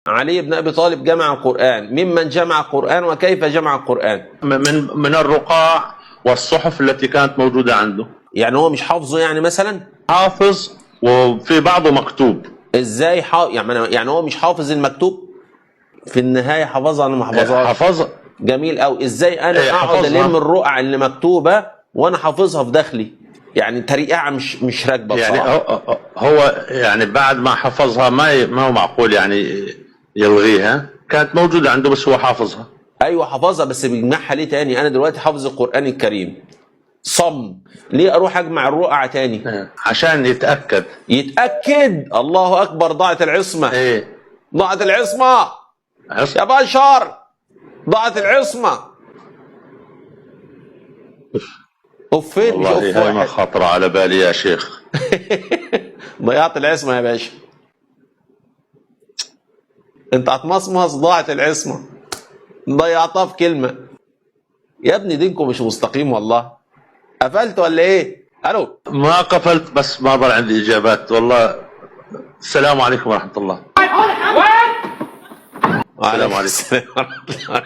علي بن أبي طالب جمع القرآن، ممن جمع القرآن وكيف جمع القرآن؟ من الرقاع والصحف التي كانت موجودة عنده. يعني هو مش حافظه يعني مثلا؟ حافظ وفي بعضه مكتوب. ازاي يعني هو مش حافظ المكتوب؟ في النهاية حفظها ولا ما حفظهاش؟ حفظ. جميل أوي. ازاي انا اقعد حفظها. الم الرقع اللي مكتوبة وانا حافظها في داخلي؟ يعني تريقة مش راكبة يعني بصراحة. هو يعني بعد ما حفظها ما هو معقول يعني يلغيها، كانت موجودة عنده بس هو حافظها. ايوه حافظها، بس بيجمعها ليه تاني؟ انا دلوقتي حافظ القرآن الكريم صم، ليه اروح اجمع الرقعة تاني؟ عشان يتأكد. يتأكد. الله اكبر، ضاعت العصمة. ايه. ضاعت العصمة يا بشر، ضاعت العصمة. اوفين مش اوف والله هاي ما واحد. خطر على بالي يا شيخ. ضيعت العصمة يا باشا، انت هتمصمص. ضاعت العصمة، ضيعتها في كلمة. يا ابني دينكم مش مستقيم والله. قفلت ولا ايه؟ الو. ما قفلت بس ما ضل عندي اجابات والله. السلام عليكم ورحمة الله. السلام عليكم. السلام ورحمة الله.